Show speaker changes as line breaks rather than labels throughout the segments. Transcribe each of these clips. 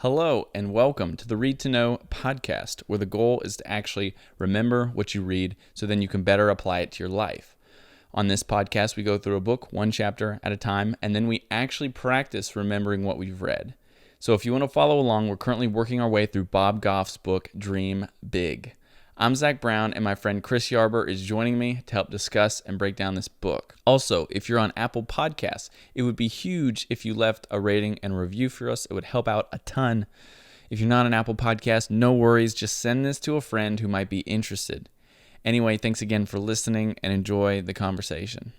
Hello and welcome to the Read to Know podcast, where the goal is to actually remember what you read so then you can better apply it to your life. On this podcast, we go through a book one chapter at a time, and then we actually practice remembering what we've read. So if you want to follow along, we're currently working our way through Bob Goff's book, Dream Big. I'm Zach Brown, and my friend Chris Yarber is joining me to help discuss and break down this book. Also, if you're on Apple Podcasts, it would be huge if you left a rating and review for us. It would help out a ton. If you're not on Apple Podcasts, no worries. Just send this to a friend who might be interested. Anyway, thanks again for listening and enjoy the conversation.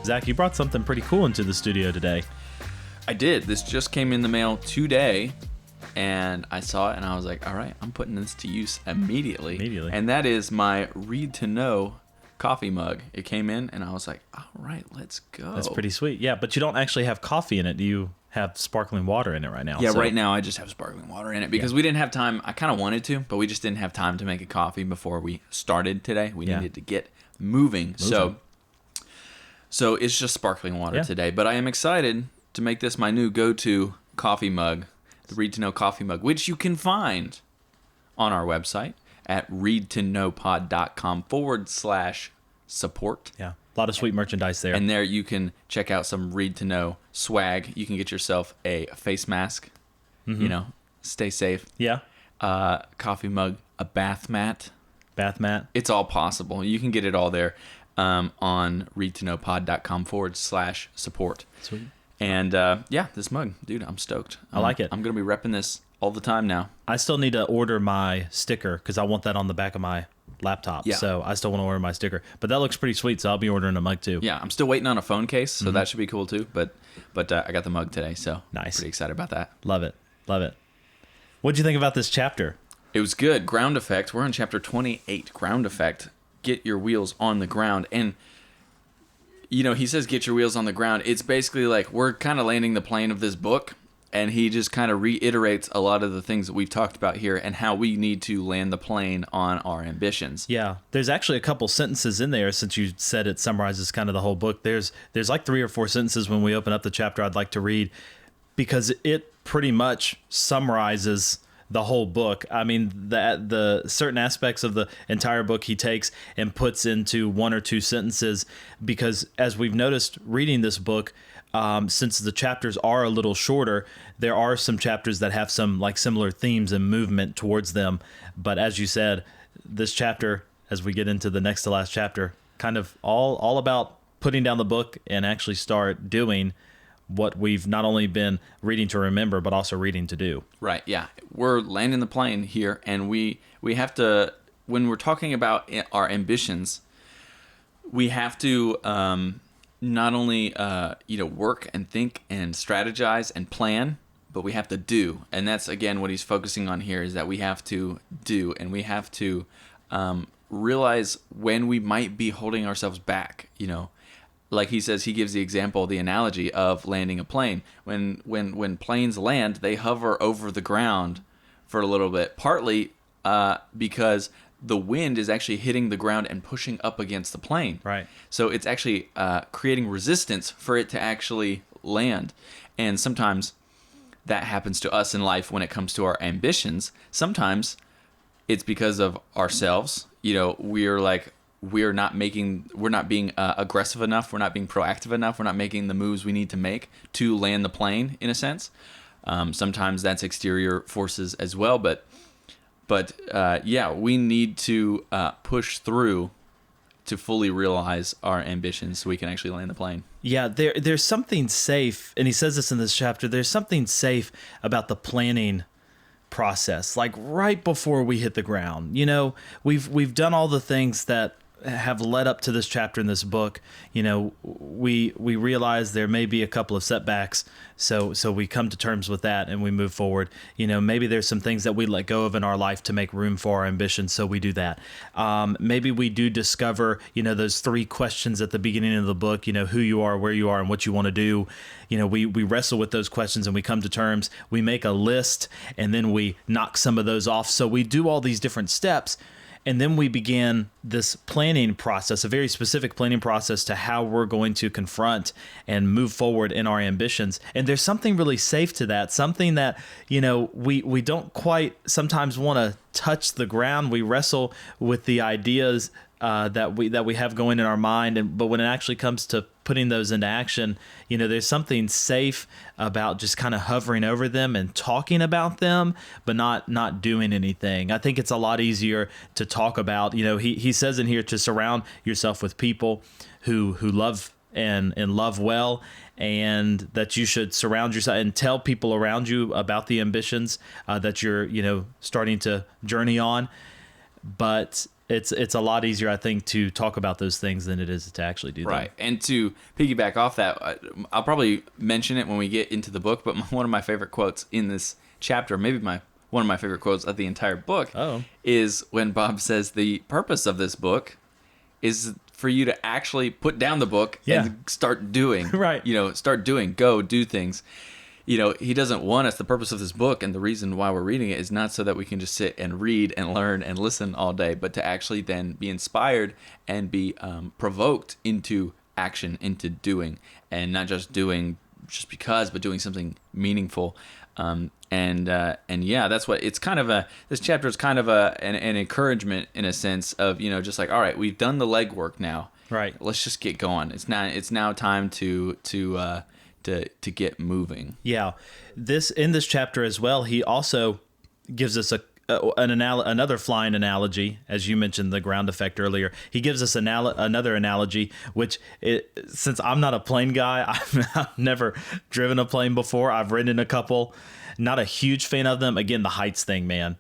Zach, you brought something pretty cool into the studio today.
I did. This just came in the mail today, and I saw it, and I was like, all right, I'm putting this to use immediately. And that is my Read to Know coffee mug. It came in, and I was like, all right, let's go.
That's pretty sweet. Yeah, but you don't actually have coffee in it. You have sparkling water in it right now.
Yeah, right now I just have sparkling water in it because we didn't have time. I kind of wanted to, but we just didn't have time to make a coffee before we started today. We needed to get moving. So it's just sparkling water today. But I am excited to make this my new go-to coffee mug, the Read to Know coffee mug, which you can find on our website at readtoknowpod.com/support.
Yeah, a lot of sweet merchandise there.
And there you can check out some Read to Know swag. You can get yourself a face mask, stay safe.
Yeah.
Coffee mug, a bath mat.
Bath mat.
It's all possible. You can get it all there on readtoknowpod.com/support.
Sweet.
And this mug, dude, I'm stoked.
I like it.
I'm going to be repping this all the time now.
I still need to order my sticker because I want that on the back of my laptop. Yeah. So I still want to order my sticker. But that looks pretty sweet, so I'll be ordering a mug too.
Yeah, I'm still waiting on a phone case, so that should be cool too. But I got the mug today, so
nice.
Pretty excited about that.
Love it. Love it. What'd you think about this chapter?
It was good. Ground effect. We're on chapter 28. Ground effect. Get your wheels on the ground. And he says get your wheels on the ground. It's basically like we're kind of landing the plane of this book, and he just kind of reiterates a lot of the things that we've talked about here and how we need to land the plane on our ambitions.
Yeah, there's actually a couple sentences in there, since you said it summarizes kind of the whole book. There's like 3 or 4 sentences when we open up the chapter I'd like to read, because it pretty much summarizes the whole book. I mean, the certain aspects of the entire book he takes and puts into 1 or 2 sentences, because as we've noticed reading this book, since the chapters are a little shorter, there are some chapters that have some like similar themes and movement towards them. But as you said, this chapter, as we get into the next to last chapter, kind of all about putting down the book and actually start doing what we've not only been reading to remember, but also reading to do. Right,
yeah. We're landing the plane here, and we have to, when we're talking about our ambitions, we have to not only work and think and strategize and plan, but we have to do. And that's, again, what he's focusing on here, is that we have to do, and we have to realize when we might be holding ourselves back, Like he says, he gives the example, the analogy of landing a plane. When planes land, they hover over the ground for a little bit, partly because the wind is actually hitting the ground and pushing up against the plane.
Right.
So it's actually creating resistance for it to actually land. And sometimes that happens to us in life when it comes to our ambitions. Sometimes it's because of ourselves. We're not being aggressive enough. We're not being proactive enough. We're not making the moves we need to make to land the plane, in a sense. Sometimes that's exterior forces as well. But we need to push through to fully realize our ambitions so we can actually land the plane.
Yeah, there's something safe, and he says this in this chapter, there's something safe about the planning process, like right before we hit the ground. We've done all the things that have led up to this chapter in this book. We realize there may be a couple of setbacks, so we come to terms with that and we move forward. Maybe there's some things that we let go of in our life to make room for our ambitions, so we do that. Maybe we do discover, those 3 questions at the beginning of the book, who you are, where you are, and what you want to do. We wrestle with those questions and we come to terms. We make a list and then we knock some of those off. So we do all these different steps. And then we began this planning process, a very specific planning process to how we're going to confront and move forward in our ambitions. And there's something really safe to that, something that, we don't quite sometimes want to touch the ground. We wrestle with the ideas that we have going in our mind, but when it actually comes to putting those into action, there's something safe about just kind of hovering over them and talking about them, but not doing anything. I think it's a lot easier to talk about. He says in here to surround yourself with people who love and love well, and that you should surround yourself and tell people around you about the ambitions that you're starting to journey on. But it's a lot easier, I think, to talk about those things than it is to actually do them.
Right. And to piggyback off that, I'll probably mention it when we get into the book, but one of my favorite quotes in this chapter, maybe one of my favorite quotes of the entire book, is when Bob says the purpose of this book is for you to actually put down the book and start doing.
Right.
Start doing, go do things. He doesn't want us. The purpose of this book and the reason why we're reading it is not so that we can just sit and read and learn and listen all day, but to actually then be inspired and be provoked into action, into doing, and not just doing just because, but doing something meaningful. That's what it's kind of this chapter is kind of an encouragement in a sense of, just like, all right, we've done the legwork now.
Right.
Let's just get going. It's now time to get moving.
Yeah. In this chapter as well, he also gives us another flying analogy, as you mentioned the ground effect earlier. He gives us another analogy, which since I'm not a plane guy, I've never driven a plane before. I've ridden a couple. Not a huge fan of them. Again, the heights thing, man.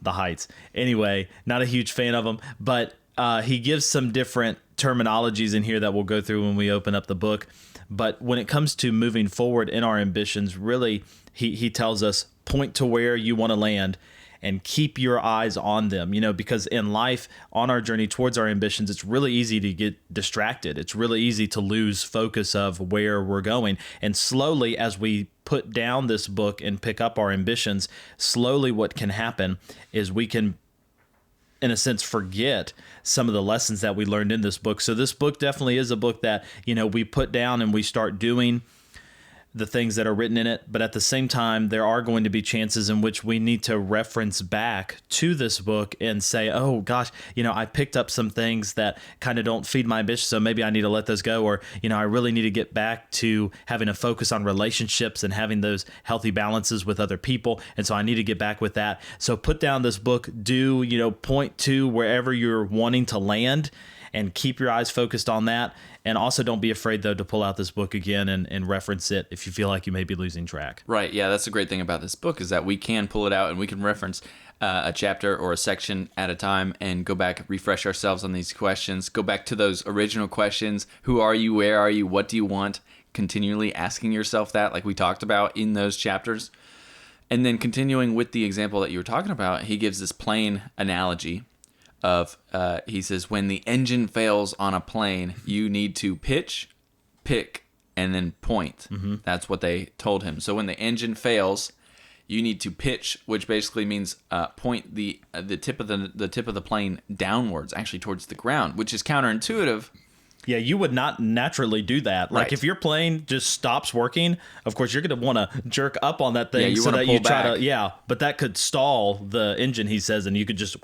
The heights. Anyway, not a huge fan of them, but he gives some different terminologies in here that we'll go through when we open up the book. But when it comes to moving forward in our ambitions, really, he tells us, point to where you want to land and keep your eyes on them, because in life, on our journey towards our ambitions, it's really easy to get distracted. It's really easy to lose focus of where we're going. And slowly, as we put down this book and pick up our ambitions, slowly what can happen is we can, in a sense, forget some of the lessons that we learned in this book. So this book definitely is a book that, we put down and we start doing the things that are written in it. But at the same time, there are going to be chances in which we need to reference back to this book and say, oh gosh, I picked up some things that kind of don't feed my ambition, so maybe I need to let those go. Or, I really need to get back to having a focus on relationships and having those healthy balances with other people. And so I need to get back with that. So put down this book, point to wherever you're wanting to land and keep your eyes focused on that. And also don't be afraid, though, to pull out this book again and reference it if you feel like you may be losing track.
Right. Yeah, that's the great thing about this book is that we can pull it out and we can reference a chapter or a section at a time and go back, refresh ourselves on these questions, go back to those original questions. Who are you? Where are you? What do you want? Continually asking yourself that, like we talked about in those chapters. And then continuing with the example that you were talking about, he gives this plane analogy of, he says, when the engine fails on a plane, you need to pitch, pick, and then point. Mm-hmm. That's what they told him. So when the engine fails, you need to pitch, which basically means point the tip of the plane downwards, actually towards the ground, which is counterintuitive.
Yeah, you would not naturally do that. Like, if your plane just stops working, of course, you're going to want to jerk up on that thing so that you try to, but that could stall the engine, he says, and you could just,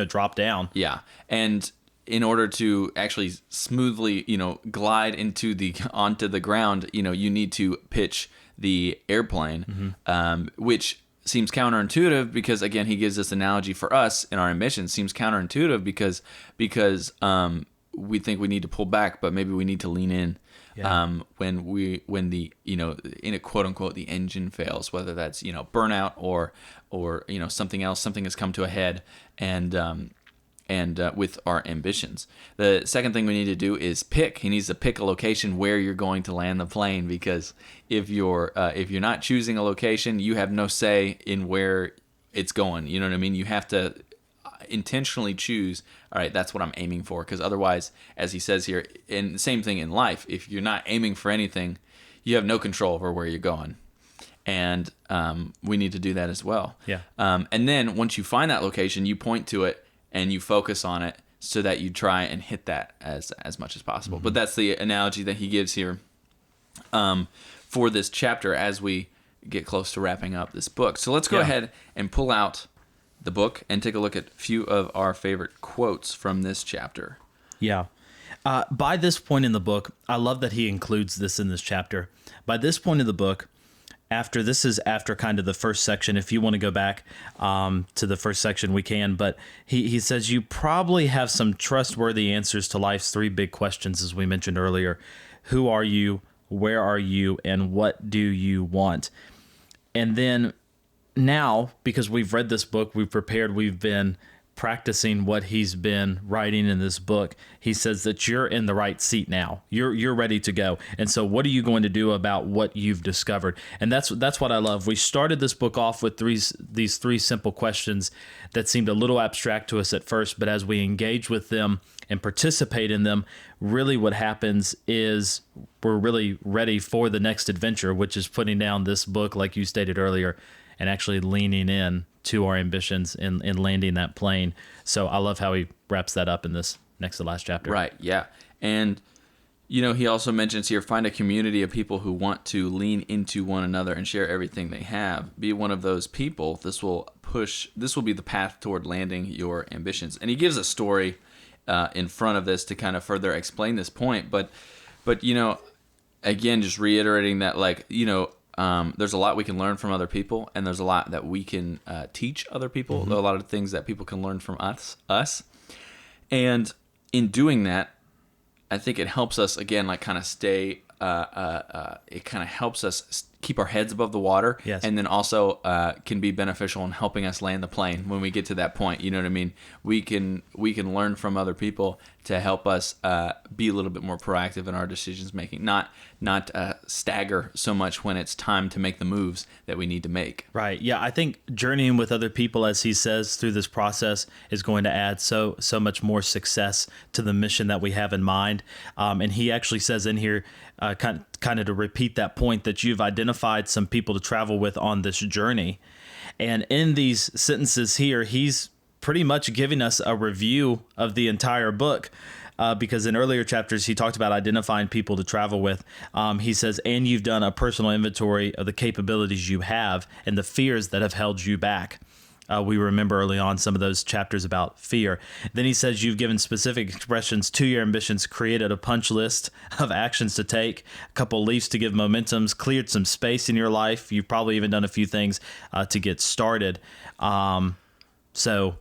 drop down. Yeah, and in order to actually smoothly, glide onto the ground, you need to pitch the airplane, which seems counterintuitive because, again, he gives this analogy for us in our ambitions. Seems counterintuitive because we think we need to pull back, but maybe we need to lean in. Yeah. When the in a quote unquote the engine fails, whether that's burnout or something else, something has come to a head, and with our ambitions. The second thing we need to do is pick. He needs to pick a location where you're going to land the plane, because if you're not choosing a location, you have no say in where it's going. You know what I mean? You have to intentionally choose, all right, that's what I'm aiming for, because otherwise, as he says here, and the same thing in life, if you're not aiming for anything, you have no control over where you're going. And we need to do that as well. Yeah. And then once you find that location, you point to it
and you focus on it so that you try and hit that as much as possible. But that's the analogy that he gives here for this chapter as we get close to wrapping up this book. So let's go ahead and pull out the book and take a look at a few of our favorite quotes from this chapter.
Yeah. By this point in the book, I love that he includes this in this chapter. By this point in the book, after kind of the first section, if you want to go back to the first section, we can. But he says, you probably have some trustworthy answers to life's three big questions, as we mentioned earlier. Who are you? Where are you? And what do you want? And then now, because we've read this book, we've prepared, we've been practicing what he's been writing in this book, he says that you're in the right seat now. You're ready to go. And so what are you going to do about what you've discovered? And that's what I love. We started this book off with these three simple questions that seemed a little abstract to us at first, but as we engage with them and participate in them, really what happens is we're really ready for the next adventure, which is putting down this book, like you stated earlier, and actually leaning in to our ambitions and landing that plane. So I love how he wraps that up in this next to last chapter.
Right, yeah. And, he also mentions here, find a community of people who want to lean into one another and share everything they have. Be one of those people. This will be the path toward landing your ambitions. And he gives a story in front of this to kind of further explain this point. But again, just reiterating that, there's a lot we can learn from other people, and there's a lot that we can teach other people. There are a lot of things that people can learn from us. And in doing that, I think it helps us, again, kind of stay, it kind of helps us keep our heads above the water.
Yes.
And then also can be beneficial in helping us land the plane when we get to that point. You know what I mean? We can learn from other people to help us be a little bit more proactive in our decisions making, not stagger so much when it's time to make the moves that we need to make.
Right. Yeah, I think journeying with other people, as he says, through this process is going to add so much more success to the mission that we have in mind. And he actually says in here, kind of to repeat that point, that you've identified some people to travel with on this journey. And in these sentences here, he's pretty much giving us a review of the entire book. Because in earlier chapters, he talked about identifying people to travel with. He says, and you've done a personal inventory of the capabilities you have and the fears that have held you back. We remember early on some of those chapters about fear. Then he says you've given specific expressions to your ambitions, created a punch list of actions to take, a couple leaves to give momentums, cleared some space in your life. You've probably even done a few things to get started. So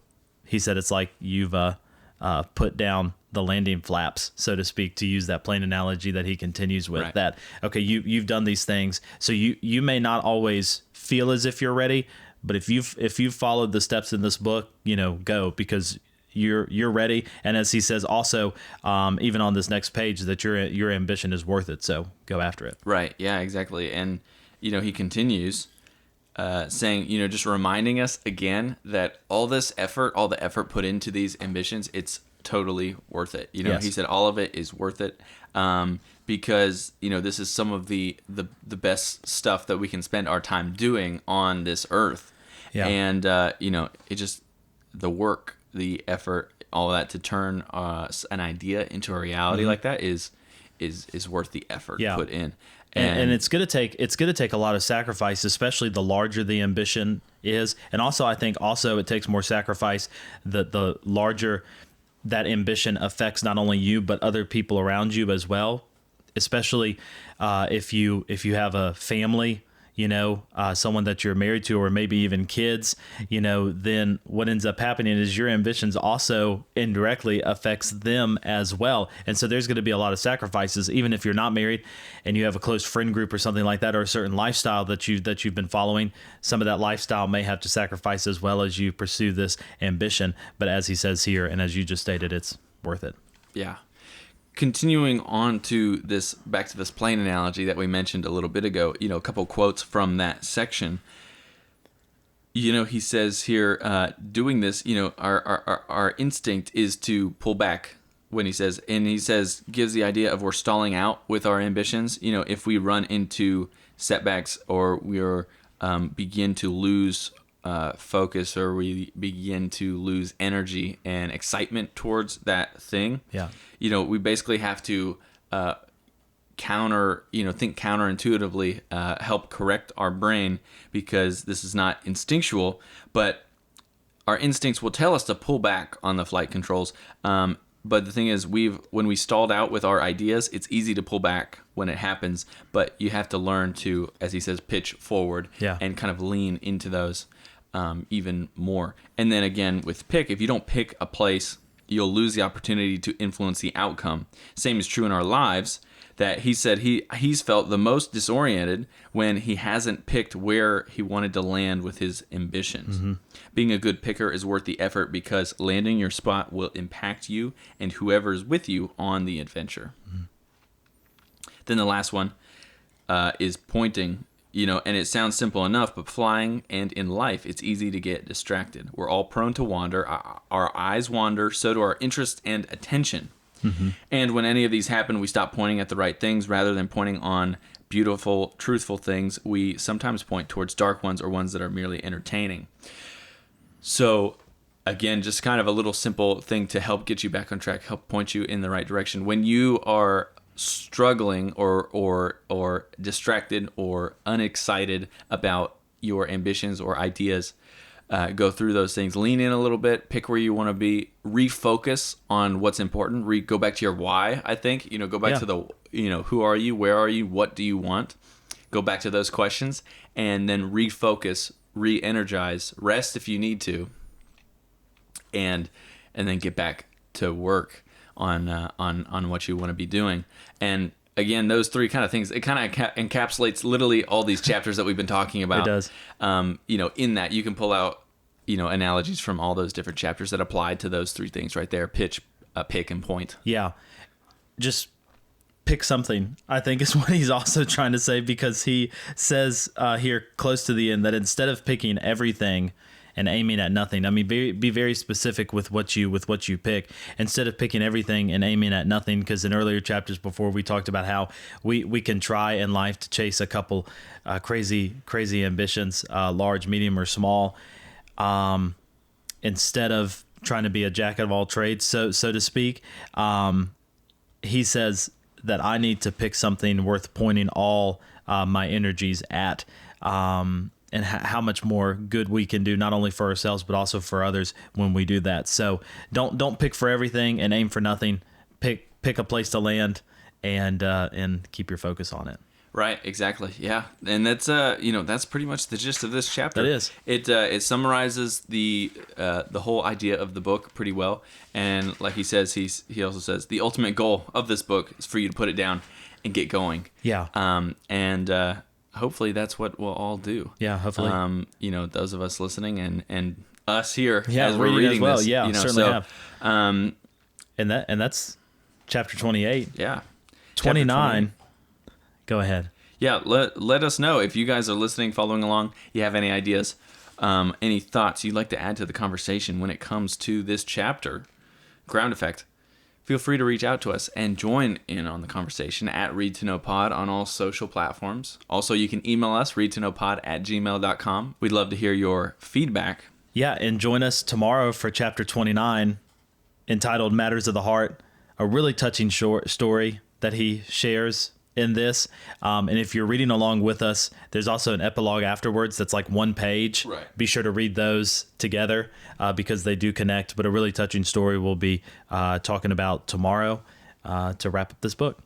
he said it's like you've put down the landing flaps, so to speak, to use that plane analogy that he continues with. Right. That, okay, you've done these things, so you may not always feel as if you're ready, but if you've followed the steps in this book, go, because you're ready. And as he says also, even on this next page, that your ambition is worth it, so go after it.
Right, yeah, exactly. And he continues saying, just reminding us again that all the effort put into these ambitions, it's totally worth it.
Yes.
He said all of it is worth it because, this is some of the best stuff that we can spend our time doing on this earth. Yeah. And, it just, the work, the effort, all of that to turn an idea into a reality like that is worth the effort put in.
And it's going to take a lot of sacrifice, especially the larger the ambition is. And also, I think it takes more sacrifice the larger that ambition affects not only you, but other people around you as well. Especially if you have a family, someone that you're married to, or maybe even kids, then what ends up happening is your ambitions also indirectly affects them as well. And so there's going to be a lot of sacrifices, even if you're not married and you have a close friend group or something like that, or a certain lifestyle that you've been following. Some of that lifestyle may have to sacrifice as well as you pursue this ambition. But as he says here, and as you just stated, it's worth it.
Yeah. Continuing on to this, back to this plane analogy that we mentioned a little bit ago, a couple quotes from that section. He says here, doing this, our instinct is to pull back when he says, gives the idea of we're stalling out with our ambitions. If we run into setbacks or we're begin to lose focus, or we begin to lose energy and excitement towards that thing, we basically have to think counterintuitively, help correct our brain, because this is not instinctual, but our instincts will tell us to pull back on the flight controls. But the thing is, when we stalled out with our ideas, it's easy to pull back when it happens, but you have to learn to, as he says, pitch forward and kind of lean into those even more. And then again, with pick, if you don't pick a place, you'll lose the opportunity to influence the outcome. Same is true in our lives, that he said he's felt the most disoriented when he hasn't picked where he wanted to land with his ambitions. Mm-hmm. Being a good picker is worth the effort, because landing your spot will impact you and whoever is with you on the adventure. Mm-hmm. Then the last one is pointing, and it sounds simple enough, but flying and in life, it's easy to get distracted. We're all prone to wander. Our eyes wander, so do our interest and attention. Mm-hmm. And when any of these happen, we stop pointing at the right things. Rather than pointing on beautiful, truthful things, we sometimes point towards dark ones, or ones that are merely entertaining. So, again, just kind of a little simple thing to help get you back on track, help point you in the right direction. When you are struggling or distracted or unexcited about your ambitions or ideas, go through those things, lean in a little bit, pick where you want to be, refocus on what's important, go back to your why. I think, go back to the, who are you, where are you, what do you want? Go back to those questions, and then refocus, re-energize, rest if you need to, and then get back to work on what you want to be doing. And again, those three kind of things, it kind of encapsulates literally all these chapters that we've been talking about.
It does.
In that you can pull out, analogies from all those different chapters that apply to those three things right there: pitch, pick, and point.
Yeah. Just pick something, I think, is what he's also trying to say, because he says here close to the end that instead of picking everything and aiming at nothing, I mean, be very specific with what you pick, instead of picking everything and aiming at nothing. Because in earlier chapters before, we talked about how we can try in life to chase a couple crazy ambitions, large, medium, or small, instead of trying to be a jack of all trades, so to speak. He says that I need to pick something worth pointing all my energies at. And how much more good we can do, not only for ourselves, but also for others when we do that. So don't pick for everything and aim for nothing. Pick a place to land and keep your focus on it.
Right, exactly. Yeah. And that's that's pretty much the gist of this chapter.
That is.
It summarizes the whole idea of the book pretty well. And like he says, he also says the ultimate goal of this book is for you to put it down and get going.
Yeah.
Hopefully that's what we'll all do.
Yeah, hopefully.
Those of us listening and us here
as
we're reading
as well.
this.
Yeah, certainly have.
And
that's chapter 28.
Yeah.
29. Go ahead.
Yeah, let us know if you guys are listening, following along, you have any ideas, any thoughts you'd like to add to the conversation when it comes to this chapter. Ground Effect. Feel free to reach out to us and join in on the conversation at readtoknowpod on all social platforms. Also, you can email us, readtoknowpod@gmail.com. We'd love to hear your feedback.
Yeah, and join us tomorrow for chapter 29, entitled Matters of the Heart, a really touching short story that he shares in this. And if you're reading along with us, there's also an epilogue afterwards that's like one page.
Right.
Be sure to read those together because they do connect. But a really touching story we'll be talking about tomorrow to wrap up this book.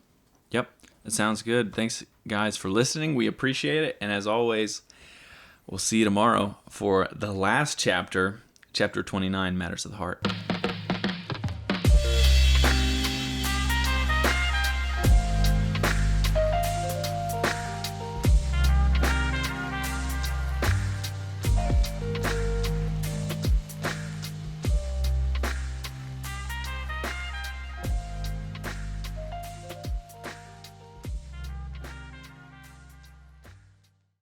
Yep, that sounds good. Thanks, guys, for listening. We appreciate it. And as always, we'll see you tomorrow for the last chapter, chapter 29, Matters of the Heart.